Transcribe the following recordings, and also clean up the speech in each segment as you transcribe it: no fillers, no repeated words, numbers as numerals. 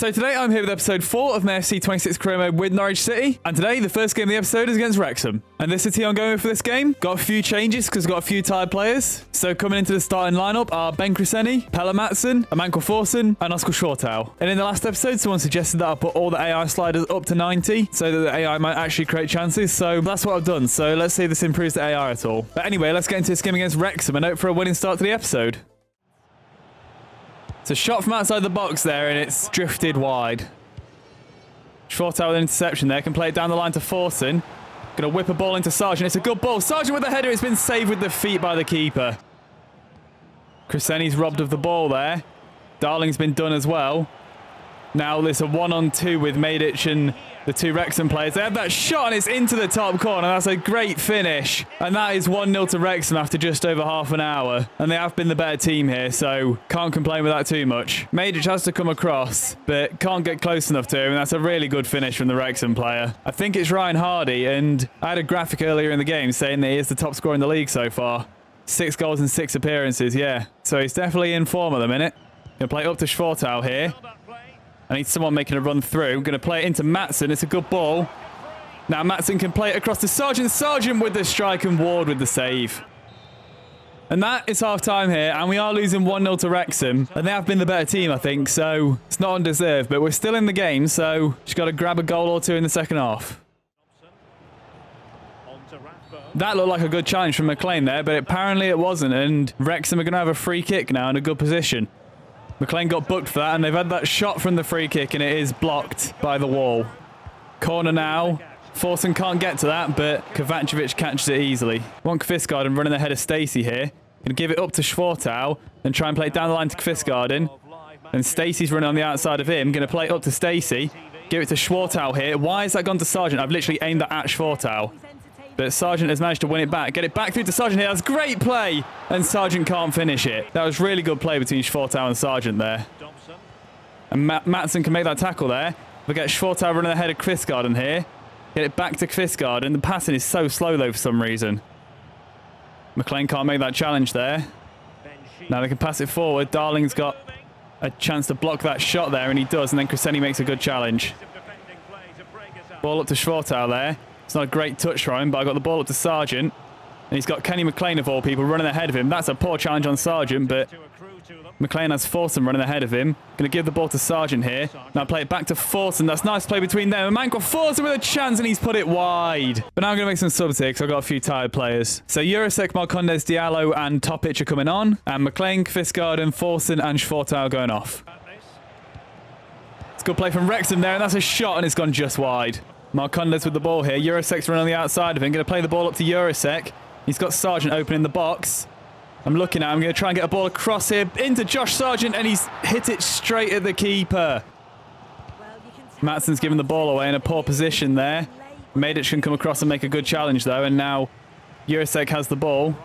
So today I'm here with episode 4 of my FC 26 career mode with Norwich City. And today the first game of the episode is against Wrexham. And this is the team I'm going with for this game. Got a few changes because got a few tired players. So coming into the starting lineup are Ben Cresceni, Pelle Matson, Amanko Forsen and Oscar Shortau. And in the last episode someone suggested that I put all the AI sliders up to 90 so that the AI might actually create chances. So that's what I've done. So let's see if this improves the AI at all. But anyway, let's get into this game against Wrexham and hope for a winning start to the episode. It's a shot from outside the box there, and it's drifted wide. Shortau with an interception there. Can play it down the line to Forsen. Going to whip a ball into Sargent. It's a good ball. Sargent with the header. It's been saved with the feet by the keeper. Cresceni's robbed of the ball there. Darling's been done as well. Now there's a 1-on-2 with Medic and the two Wrexham players. They have that shot and it's into the top corner. That's a great finish. And that is 1-0 to Wrexham after just over half an hour. And they have been the better team here, so can't complain with that too much. Medic has to come across, but can't get close enough to him. And that's a really good finish from the Wrexham player. I think it's Ryan Hardy, and I had a graphic earlier in the game saying that he is the top scorer in the league so far. 6 goals and 6 appearances, yeah. So he's definitely in form at the minute. Gonna play up to Shortau here. I need someone making a run through. Going to play it into Matson. It's a good ball. Now Matson can play it across to Sargent. Sargent with the strike and Ward with the save. And that is half-time here. And we are losing 1-0 to Wrexham. And they have been the better team, I think. So it's not undeserved. But we're still in the game. So just got to grab a goal or two in the second half. That looked like a good challenge from McLean there. But apparently it wasn't. And Wrexham are going to have a free kick now in a good position. McLean got booked for that, and they've had that shot from the free kick, and it is blocked by the wall. Corner now. Forsen can't get to that, but Kovacevic catches it easily. Want Kvistgaarden running ahead of Stacey here. Going to give it up to Shortau and try and play it down the line to Kvistgaarden. And Stacey's running on the outside of him. Going to play it up to Stacey. Give it to Shortau here. Why has that gone to Sargent? I've literally aimed that at Shortau. But Sargent has managed to win it back. Get it back through to Sargent here. That's great play. And Sargent can't finish it. That was really good play between Shortau and Sargent there. And Matson can make that tackle there. We get Shortau running ahead of Kvistgaarden here. Get it back to Kvistgaarden. The passing is so slow though for some reason. McLean can't make that challenge there. Now they can pass it forward. Darling's got a chance to block that shot there, and he does. And then Cresceni makes a good challenge. Ball up to Shortau there. It's not a great touch from him, but I got the ball up to Sargent. And he's got Kenny McLean of all people running ahead of him. That's a poor challenge on Sargent, but McLean has Forsen running ahead of him. Going to give the ball to Sargent here. Now play it back to Forsen. That's nice play between them. Amanko Forsen with a chance, and he's put it wide. But now I'm going to make some subs here because I've got a few tired players. So Jurasek, Marcondes, Diallo and Topic are coming on. And McLean, Kvistgaarden, Forsen and Shortau going off. It's a good play from Wrexham there, and that's a shot, and it's gone just wide. Marcondes with the ball here. Jurasek's running on the outside of him. Going to play the ball up to Jurasek. He's got Sargent open in the box. I'm looking at him. I'm going to try and get a ball across here into Josh Sargent, and he's hit it straight at the keeper. Matson's given the ball away in a poor position there. Medic can come across and make a good challenge though, and now Jurasek has the ball.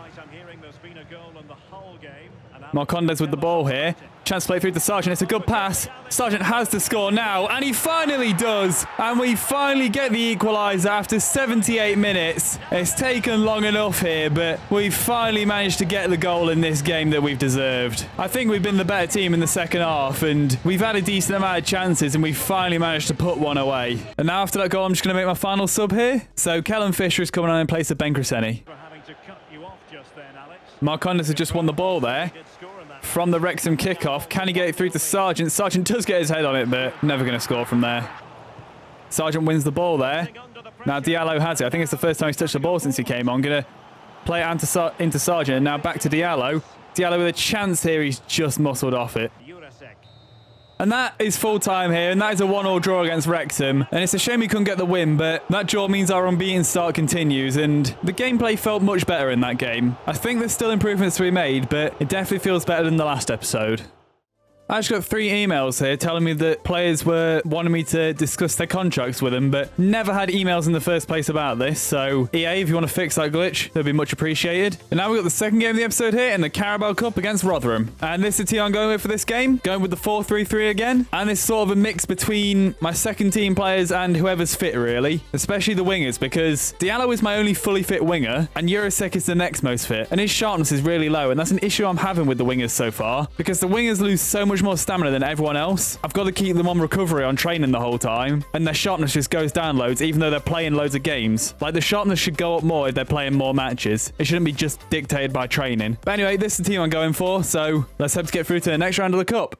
Marcondes with the ball here. Chance to play through to Sargent. It's a good pass. Sargent has to score now, and he finally does. And we finally get the equaliser after 78 minutes. It's taken long enough here, but we've finally managed to get the goal in this game that we've deserved. I think we've been the better team in the second half, and we've had a decent amount of chances, and we've finally managed to put one away. And now after that goal, I'm just going to make my final sub here. So Kellen Fisher is coming on in place of Ben Cresceni. Marcondes has just won the ball there. From the Wrexham kickoff. Can he get it through to Sargent? Sargent does get his head on it, but never going to score from there. Sargent wins the ball there. Now Diallo has it. I think it's the first time he's touched the ball since he came on. Going to play it into Sargent, and now back to Diallo. Diallo with a chance here. He's just muscled off it. And that is full time here, and that is a 1-1 draw against Wrexham. And it's a shame we couldn't get the win, but that draw means our unbeaten start continues, and the gameplay felt much better in that game. I think there's still improvements to be made, but it definitely feels better than the last episode. I just got 3 emails here telling me that players were wanting me to discuss their contracts with them, but never had emails in the first place about this. So EA, if you want to fix that glitch, that'd be much appreciated. And now we've got the second game of the episode here in the Carabao Cup against Rotherham. And this is the team I'm going with for this game, going with the 4-3-3 again. And it's sort of a mix between my second team players and whoever's fit, really, especially the wingers, because Diallo is my only fully fit winger, and Jurasek is the next most fit. And his sharpness is really low, and that's an issue I'm having with the wingers so far, because the wingers lose so much much more stamina than everyone else. I've got to keep them on recovery on training the whole time, and their sharpness just goes down loads, even though they're playing loads of games. Like, the sharpness should go up more if they're playing more matches. It shouldn't be just dictated by training. But anyway, this is the team I'm going for, so let's hope to get through to the next round of the Cup.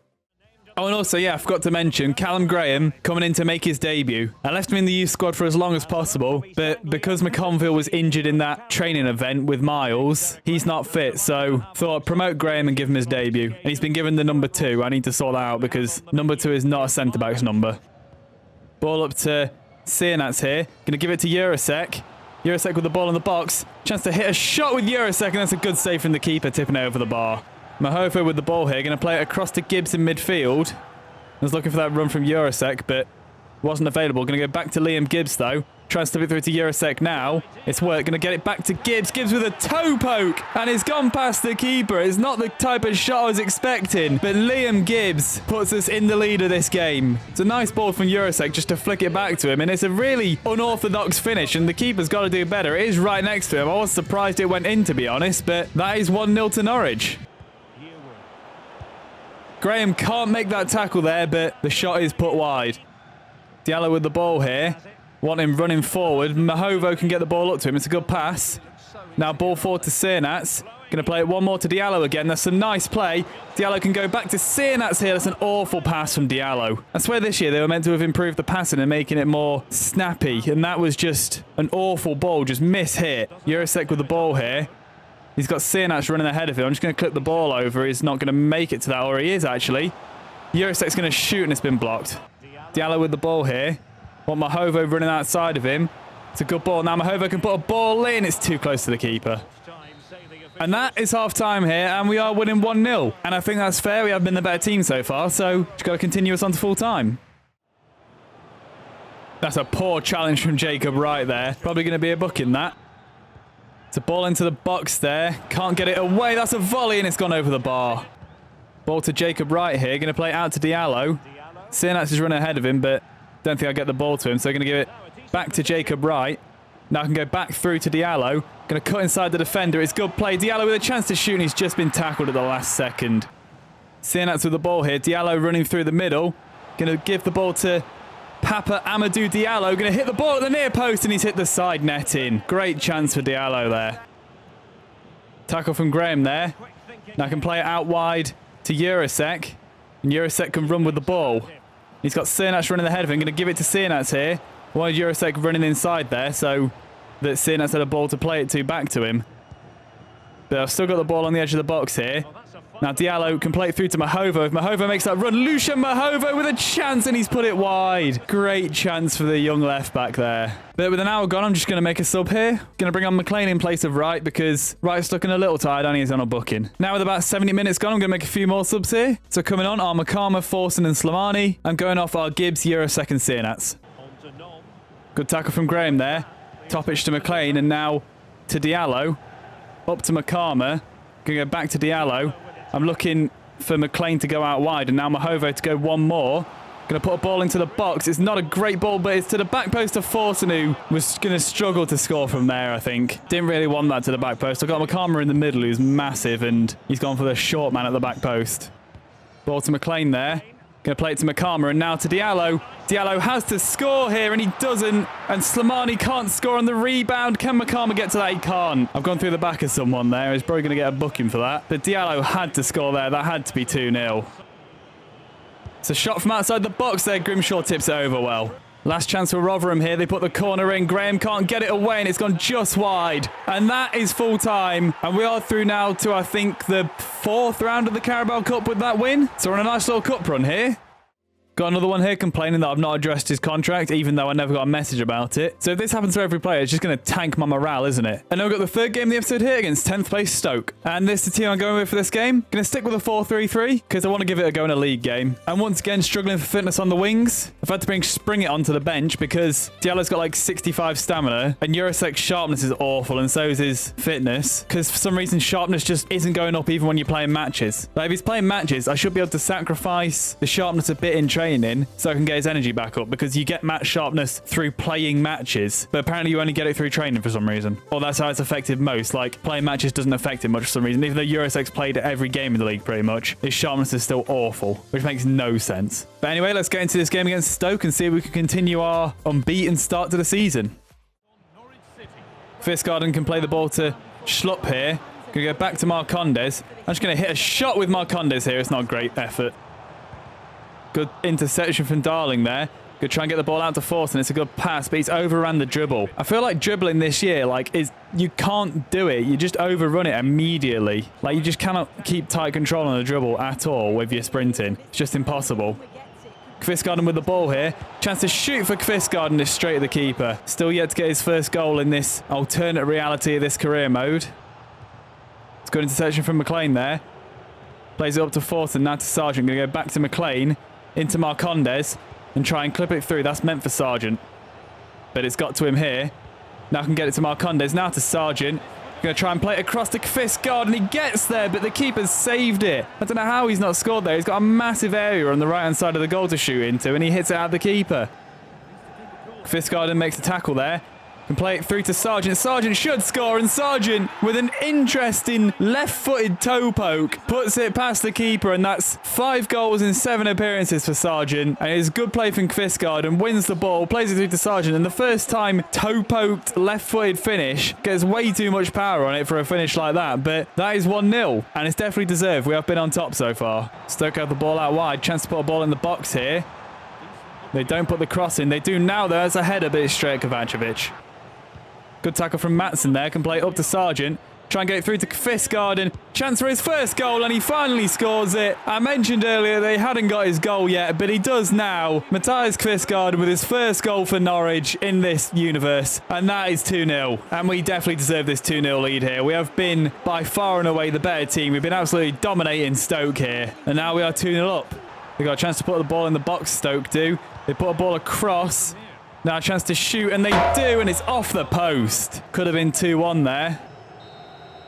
Oh, and also, yeah, I forgot to mention, Callum Graham coming in to make his debut. I left him in the youth squad for as long as possible, but because McConville was injured in that training event with Miles, he's not fit, so thought promote Graham and give him his debut. And he's been given the number 2. I need to sort that out because number 2 is not a centre-back's number. Ball up to Sienats here. Going to give it to Jurasek. Jurasek with the ball in the box. Chance to hit a shot with Jurasek, and that's a good save from the keeper, tipping it over the bar. Mahova with the ball here, going to play it across to Gibbs in midfield. I was looking for that run from Jurasek, but wasn't available. Going to go back to Liam Gibbs, though. Trying to step it through to Jurasek now. It's worked. Going to get it back to Gibbs. Gibbs with a toe poke, and it's gone past the keeper. It's not the type of shot I was expecting, but Liam Gibbs puts us in the lead of this game. It's a nice ball from Jurasek just to flick it back to him, and it's a really unorthodox finish, and the keeper's got to do better. It is right next to him. I was surprised it went in, to be honest, but that is 1-0 to Norwich. Graham can't make that tackle there, but the shot is put wide. Diallo with the ball here. Want him running forward. Mahovo can get the ball up to him. It's a good pass. Now ball forward to Sienats. Going to play it one more to Diallo again. That's a nice play. Diallo can go back to Sienats here. That's an awful pass from Diallo. I swear this year they were meant to have improved the passing and making it more snappy. And that was just an awful ball. Just miss-hit. Jurasek with the ball here. He's got Sienats running ahead of him. I'm just going to clip the ball over. He's not going to make it to that, or he is actually. Jurasek's going to shoot, and it's been blocked. Diallo with the ball here. Want Mahovo running outside of him. It's a good ball. Now Mahovo can put a ball in. It's too close to the keeper. And that is half-time here, and we are winning 1-0. And I think that's fair. We have been the better team so far, so just got to continue us on to full-time. That's a poor challenge from Jacob Wright there. Probably going to be a booking, that. It's a ball into the box there. Can't get it away. That's a volley, and it's gone over the bar. Ball to Jacob Wright here. Going to play it out to Diallo. Sienats is running ahead of him, but don't think I'll get the ball to him. So going to give it back to Jacob Wright. Now I can go back through to Diallo. Going to cut inside the defender. It's good play. Diallo with a chance to shoot, and he's just been tackled at the last second. Sienats with the ball here. Diallo running through the middle. Going to give the ball to Papa Amadou Diallo. Going to hit the ball at the near post, and he's hit the side netting. Great chance for Diallo there. Tackle from Graham there. Now I can play it out wide to Jurasek. And Jurasek can run with the ball. He's got Sienats running ahead of him. Going to give it to Sienats here. Wanted Jurasek running inside there, so that Sienats had a ball to play it to back to him. But I've still got the ball on the edge of the box here. Now Diallo can play it through to Mahovo. If Mahovo makes that run, Lucian Mahovo with a chance, and he's put it wide. Great chance for the young left back there. But with an hour gone, I'm just going to make a sub here. Going to bring on McLean in place of Wright because Wright's looking a little tired and he's on a booking. Now with about 70 minutes gone, I'm going to make a few more subs here. So coming on are Makama, Forsen and Slimani. I'm going off our Gibbs, Jurasek and Sienats. Good tackle from Graham there. Topic to McLean, and now to Diallo. Up to Makama. Going to go back to Diallo. I'm looking for McLean to go out wide, and now Mahovo to go one more. Going to put a ball into the box. It's not a great ball, but it's to the back post of Forsen, who was going to struggle to score from there, I think. Didn't really want that to the back post. I've got Makama in the middle, who's massive, and he's gone for the short man at the back post. Ball to McLean there. Going to play it to Makama, and now to Diallo. Diallo has to score here, and he doesn't. And Slimani can't score on the rebound. Can Makama get to that? He can't. I've gone through the back of someone there. He's probably going to get a booking for that. But Diallo had to score there. That had to be 2-0. It's a shot from outside the box there. Grimshaw tips it over well. Last chance for Rotherham here. They put the corner in. Graham can't get it away, and it's gone just wide. And that is full time. And we are through now to, I think, the 4th round of the Carabao Cup with that win. So we're on a nice little cup run here. Got another one here complaining that I've not addressed his contract, even though I never got a message about it. So if this happens to every player, it's just going to tank my morale, isn't it? And now we've got the 3rd game of the episode here against 10th place Stoke. And this is the team I'm going with for this game. Going to stick with a 4-3-3 because I want to give it a go in a league game. And once again, struggling for fitness on the wings. I've had to bring Spring it onto the bench because Diallo's got like 65 stamina and Jurasek's sharpness is awful, and so is his fitness. Because for some reason, sharpness just isn't going up even when you're playing matches. Like if he's playing matches, I should be able to sacrifice the sharpness a bit in training training so I can get his energy back up, because you get match sharpness through playing matches, but apparently you only get it through training for some reason. Or that's how it's effective most. Like, playing matches doesn't affect it much for some reason. Even though Eurosex played every game in the league pretty much, his sharpness is still awful, which makes no sense. But anyway, let's get into this game against Stoke and see if we can continue our unbeaten start to the season. Kvistgaarden can play the ball to Schlupp here. Gonna go back to Marcondes. I'm just gonna hit a shot with Marcondes here. It's not a great effort. Good interception from Darling there. Good try and get the ball out to Forson. It's a good pass, but he's overran the dribble. I feel like dribbling this year, like, you can't do it. You just overrun it immediately. Like, you just cannot keep tight control on the dribble at all with your sprinting. It's just impossible. Kvistgaarden with the ball here. Chance to shoot for Kvistgaarden is straight at the keeper. Still yet to get his first goal in this alternate reality of this career mode. It's good interception from McLean there. Plays it up to Forson, now to Sargent. Going to go back to McLean, into Marcondes, and try and clip it through. That's meant for Sargent, but it's got to him here. Now can get it to Marcondes, now to Sargent. Going to try and play it across to Kvistgaarden. He gets there, but the keeper's saved it. I don't know how he's not scored there. He's got a massive area on the right-hand side of the goal to shoot into, and he hits it out of the keeper. Kvistgaarden makes a tackle there. Can play it through to Sargent. Sargent should score, and Sargent, with an interesting left-footed toe poke, puts it past the keeper, and that's 5 goals in 7 appearances for Sargent. And it's good play from Kvistgaarden, wins the ball, plays it through to Sargent, and the first time toe-poked left-footed finish gets way too much power on it for a finish like that, but that is 1-0, and it's definitely deserved. We have been on top so far. Stoke have the ball out wide, chance to put a ball in the box here. They don't put the cross in. They do now, though. It's a header, but it's straight at Kovacevic. Good tackle from Maatsen there. Can play it up to Sargent. Try and get it through to Kvistgaarden. Chance for his first goal, and he finally scores it. I mentioned earlier they hadn't got his goal yet, but he does now. Matthias Kvistgaarden with his first goal for Norwich in this universe, and that is 2-0. And we definitely deserve this 2-0 lead here. We have been by far and away the better team. We've been absolutely dominating Stoke here, and now we are 2-0 up. They got a chance to put the ball in the box, Stoke do. They put a ball across. Now a chance to shoot, and they do, and it's off the post. Could have been 2-1 there.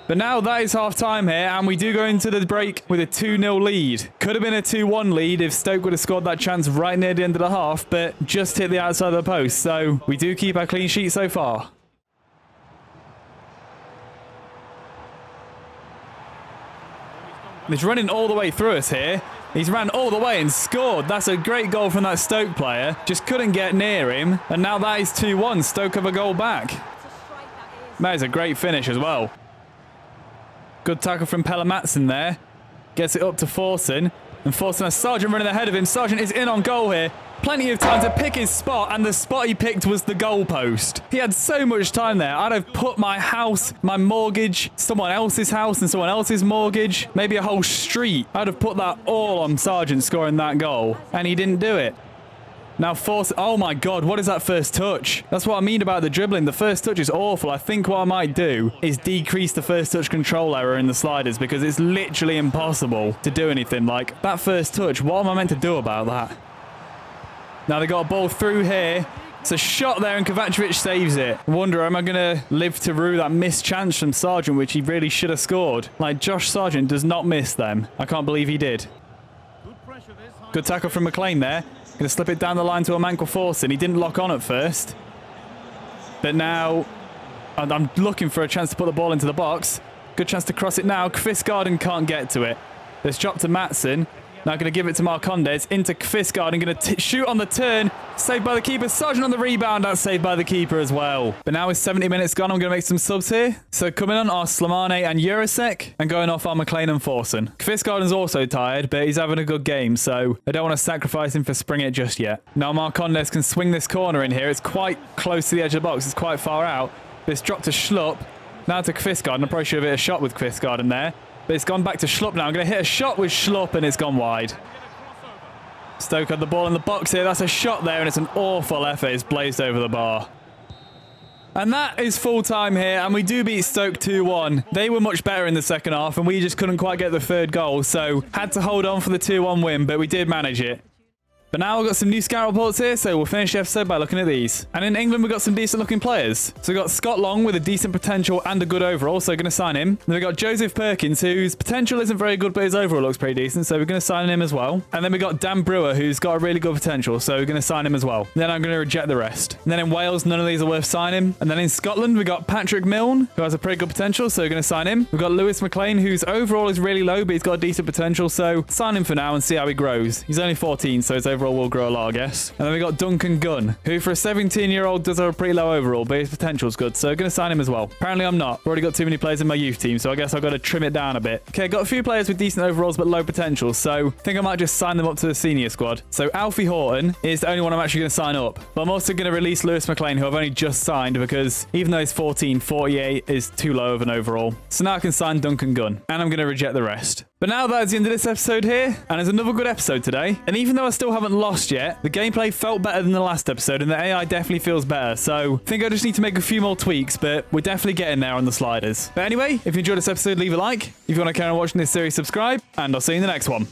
But now that is half-time here, and we do go into the break with a 2-0 lead. Could have been a 2-1 lead if Stoke would have scored that chance right near the end of the half, but just hit the outside of the post. So we do keep our clean sheet so far. He's running all the way through us here. He's ran all the way and scored. That's a great goal from that Stoke player. Just couldn't get near him. And now that is 2-1. Stoke have a goal back. That is a great finish as well. Good tackle from Pelle Maatsen there. Gets it up to Forson. And Forson has Sargent running ahead of him. Sargent is in on goal here. Plenty of time to pick his spot, and the spot he picked was the goalpost. He had so much time there. I'd have put my house, my mortgage, someone else's house and someone else's mortgage, maybe a whole street. I'd have put that all on Sargent scoring that goal, and he didn't do it. Now Forson, oh my God, what is that first touch? That's what I mean about the dribbling. The first touch is awful. I think what I might do is decrease the first touch control error in the sliders, because it's literally impossible to do anything. Like, that first touch, what am I meant to do about that? Now they got a ball through here. It's a shot there, and Kovacevic saves it. I wonder, am I going to live to rue that missed chance from Sargent, which he really should have scored? Like, Josh Sargent does not miss them. I can't believe he did. Good tackle from McLean there. Going to slip it down the line to a man called Forson. He didn't lock on at first. But now I'm looking for a chance to put the ball into the box. Good chance to cross it now. Kvistgaarden can't get to it. It's dropped to Maatsen. Now going to give it to Marcondes, into Kvistgaarden, going to shoot on the turn, saved by the keeper. Sargent on the rebound, that's saved by the keeper as well. But now with 70 minutes gone, I'm going to make some subs here. So coming on are Slimane and Jurasek, and going off are McLean and Forson. Kvistgaarden's also tired, but he's having a good game, so I don't want to sacrifice him for Springett just yet. Now Marcondes can swing this corner in here. It's quite close to the edge of the box, it's quite far out. But it's dropped to Schlupp, now to Kvistgaarden. I probably should have hit a shot with Kvistgaarden there. But it's gone back to Schlupp now. I'm going to hit a shot with Schlupp, and it's gone wide. Stoke had the ball in the box here. That's a shot there, and it's an awful effort. It's blazed over the bar. And that is full time here, and we do beat Stoke 2-1. They were much better in the second half, and we just couldn't quite get the third goal, so had to hold on for the 2-1 win, but we did manage it. But now we've got some new scout reports here, so we'll finish the episode by looking at these. And in England, we've got some decent looking players. So we've got Scott Long with a decent potential and a good overall, so we're going to sign him. Then we've got Joseph Perkins, whose potential isn't very good, but his overall looks pretty decent, so we're going to sign him as well. And then we've got Dan Brewer, who's got a really good potential, so we're going to sign him as well. Then I'm going to reject the rest. And then in Wales, none of these are worth signing. And then in Scotland, we've got Patrick Milne, who has a pretty good potential, so we're going to sign him. We've got Lewis McLean, whose overall is really low, but he's got a decent potential, so sign him for now and see how he grows. He's only 14, so his overall will grow a lot, I guess. And then we got Duncan Gunn, who for a 17-year-old does have a pretty low overall, but his potential's good, so we're going to sign him as well. Apparently I'm not. I've already got too many players in my youth team, so I guess I've got to trim it down a bit. Okay, got a few players with decent overalls but low potential, so I think I might just sign them up to the senior squad. So Alfie Horton is the only one I'm actually going to sign up. But I'm also going to release Lewis McLean, who I've only just signed, because even though he's 14, 48 is too low of an overall. So now I can sign Duncan Gunn, and I'm going to reject the rest. But now that is the end of this episode here, and it's another good episode today. And even though I still haven't lost yet, the gameplay felt better than the last episode, and the AI definitely feels better. So I think I just need to make a few more tweaks, but we're definitely getting there on the sliders. But anyway, if you enjoyed this episode, leave a like. If you want to carry on watching this series, subscribe, and I'll see you in the next one.